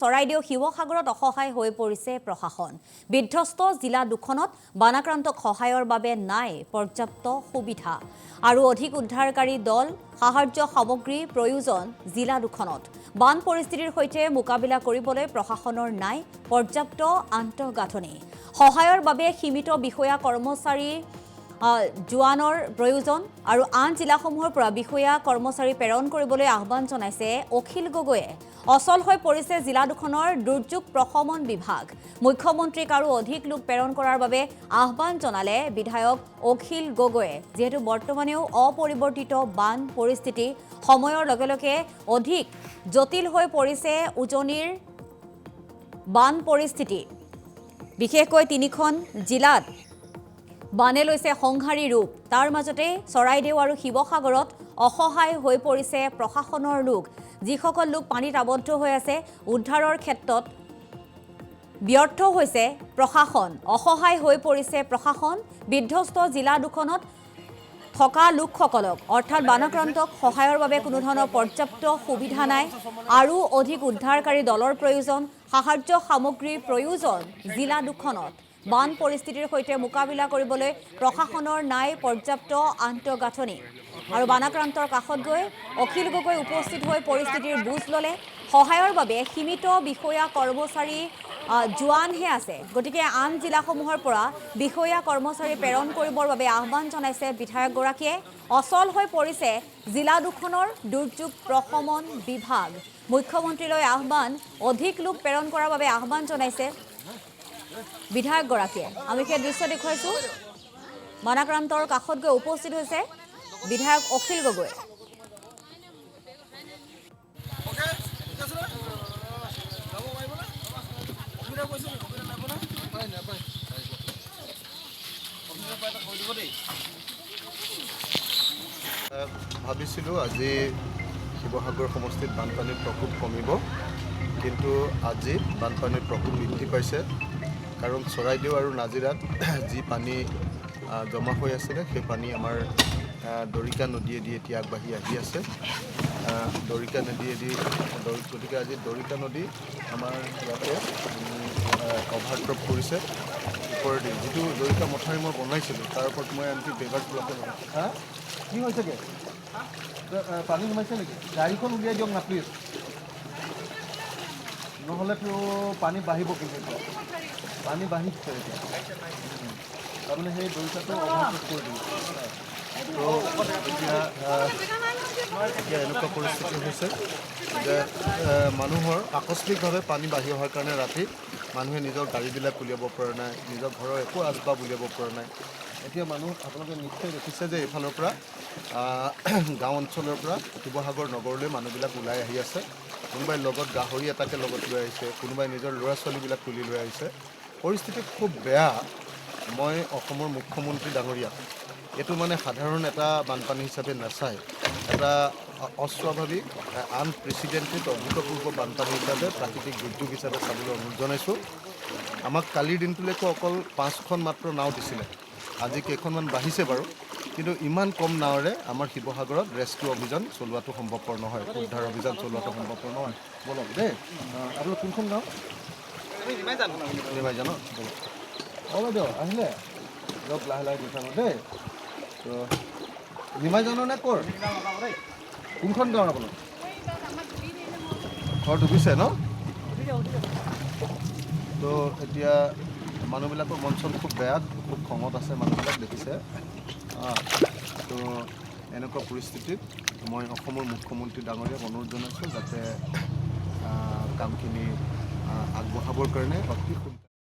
চৰাইদেউ শিৱসাগৰত অসহায় হৈ পৰিছে প্ৰশাসন। বিধ্বস্ত জিলা দুখনত বানাক্ৰান্তক সহায়ৰ বাবে নাই পৰ্যাপ্ত সুবিধা আৰু অধিক উদ্ধাৰকাৰী দল সাহায্য সামগ্ৰী প্ৰয়োজন জিলা দুখনত। বান পৰিস্থিতিৰ সৈতে মোকাবিলা কৰিবলৈ প্ৰশাসনৰ নাই পৰ্যাপ্ত আন্তঃগাঁথনি। সহায়ৰ বাবে সীমিত বিষয়া কৰ্মচাৰী জোৱানৰ প্ৰয়োজন আৰু আন জিলাসমূহৰ পৰা বিষয়া কৰ্মচাৰী প্ৰেৰণ কৰিবলৈ আহ্বান জনাইছে অখিল গগৈয়ে। অচল হৈ পৰিছে জিলা দুখনৰ দুৰ্যোগ প্ৰশমন বিভাগ। মুখ্যমন্ত্ৰীক আৰু অধিক লোক প্ৰেৰণ কৰাৰ বাবে আহ্বান জনালে বিধায়ক অখিল গগৈয়ে। যিহেতু বৰ্তমানেও অপৰিৱৰ্তিত বান পৰিস্থিতি সময়ৰ লগে লগে অধিক জটিল হৈ পৰিছে উজনিৰ বান পৰিস্থিতি। বিশেষকৈ তিনিখন জিলাত বানে লৈছে সংহাৰী ৰূপ। তাৰ মাজতে চৰাইদেউ আৰু শিৱসাগৰত অসহায় হৈ পৰিছে প্ৰশাসনৰ লোক। যিসকল লোক পানীত আবদ্ধ হৈ আছে, উদ্ধাৰৰ ক্ষেত্ৰত ব্যৰ্থ হৈছে প্ৰশাসন। অসহায় হৈ পৰিছে প্ৰশাসন। বিধ্বস্ত জিলা দুখনত থকা লোকসকলক অৰ্থাৎ বানাক্ৰান্তক সহায়ৰ বাবে কোনো ধৰণৰ পৰ্যাপ্ত সুবিধা নাই আৰু অধিক উদ্ধাৰকাৰী দলৰ প্ৰয়োজন, সাহায্য সামগ্ৰীৰ প্ৰয়োজন জিলা দুখনত। বান পৰিস্থিতিৰ সৈতে মোকাবিলা কৰিবলৈ প্ৰশাসনৰ নাই পৰ্যাপ্ত আন্তঃগাঁথনি। আৰু বানাক্ৰান্তৰ কাষত গৈ অখিল গগৈ উপস্থিত হৈ পৰিস্থিতিৰ বুজ ল'লে। সহায়ৰ বাবে সীমিত বিষয়া কৰ্মচাৰী জোৱানহে আছে। গতিকে আন জিলাসমূহৰ পৰা বিষয়া কৰ্মচাৰী প্ৰেৰণ কৰিবৰ বাবে আহ্বান জনাইছে বিধায়কগৰাকীয়ে। অচল হৈ পৰিছে জিলা দুখনৰ দুৰ্যোগ প্ৰশমন বিভাগ। মুখ্যমন্ত্ৰীলৈ আহ্বান, অধিক লোক প্ৰেৰণ কৰাৰ বাবে আহ্বান জনাইছে বিধায়কগৰাকীয়ে। আমি সেই দৃশ্য দেখুৱাইছোঁ। বানাক্ৰান্তৰ কাষত গৈ উপস্থিত হৈছে বিধায়ক অখিল গগৈ। ভাবিছিলোঁ আজি শিৱসাগৰ সমষ্টিত বানপানীৰ প্ৰকোপ কমিব, কিন্তু আজি বানপানীৰ প্ৰকোপ বৃদ্ধি পাইছে। কাৰণ চৰাইদেউ আৰু নাজিৰাত যি পানী জমা হৈ আছিলে, সেই পানী আমাৰ দৰিকা নদীয়েদি এতিয়া আগবাঢ়ি আহি আছে। দৰিকা নদীয়েদি গতিকে আজি দৰিকা নদী আমাৰ ইয়াতে অভাৰড্ৰপ কৰিছে ওপৰেদি। যিটো দৰিকা মথাউৰি মই বনাইছিলোঁ, তাৰ ওপৰত মই আনকি বেগাৰ ব্লকে কি হৈছেগৈ? পানী সোমাইছে নেকি? গাড়ীখন উলিয়াই দিয়ক না প্লিজ, নহ'লেতো পানী বাঢ়িব। কিন্তু পানী বাঢ়িছে এতিয়া, তাৰমানে সেই দৰিকাটো অভাৰড্ৰপ কৰি দিব। তো এতিয়া এনেকুৱা পৰিস্থিতি হৈছে যে মানুহৰ আকস্মিকভাৱে পানী বাঢ়ি অহাৰ কাৰণে ৰাতি মানুহে নিজৰ গাড়ীবিলাক উলিয়াব পৰা নাই, নিজৰ ঘৰৰ একো আচবাব উলিয়াব পৰা নাই। এতিয়া মানুহ আপোনালোকে নিশ্চয় দেখিছে যে এইফালৰ পৰা গাঁও অঞ্চলৰ পৰা শিৱসাগৰ নগৰলৈ মানুহবিলাক ওলাই আহি আছে। কোনোবাই লগত গাহৰি এটাকে লগত লৈ আহিছে, কোনোবাই নিজৰ ল'ৰা ছোৱালীবিলাক তুলি লৈ আহিছে। পৰিস্থিতি খুব বেয়া। মই অসমৰ মুখ্যমন্ত্ৰী ডাঙৰীয়া এইটো মানে সাধাৰণ এটা বানপানী হিচাপে নাচায়, এটা অস্বাভাৱিক আনপ্ৰেচিডেণ্টেড অভূতপূৰ্ব বানপানী হিচাপে, প্ৰাকৃতিক দুৰ্যোগ হিচাপে চাবলৈ অনুৰোধ জনাইছোঁ। আমাক কালিৰ দিনটোলৈকে অকল 5খন মাত্ৰ নাও দিছিলে, আজি কেইখনমান বাঢ়িছে বাৰু, কিন্তু ইমান কম নাৱেৰে আমাৰ শিৱসাগৰত ৰেস্কিউ অভিযান চলোৱাটো সম্ভৱপৰ নহয়, উদ্ধাৰ অভিযান চলোৱাটো সম্ভৱপৰ নহয়। বলক দেই, আপোনালোক কোনখন গাঁও? নিমাই জানো বলক। অঁ বাইদেউ আহিলে দিয়ক, লাহে লাহে গুচাব দেই। তো নিমাই জানো নে ক'ৰ? কোনখন গাঁৱৰ আপোনাৰ? ঘৰ ডুবিছে ন? তো এতিয়া মানুহবিলাকৰ মন চন খুব বেয়া, খুব খঙত আছে মানুহবিলাক, দেখিছে। তো এনেকুৱা পৰিস্থিতিত মই অসমৰ মুখ্যমন্ত্ৰী ডাঙৰীয়াক অনুৰোধ জনাইছোঁ যাতে কামখিনি আগবঢ়াবৰ কাৰণে অতি সোনকালে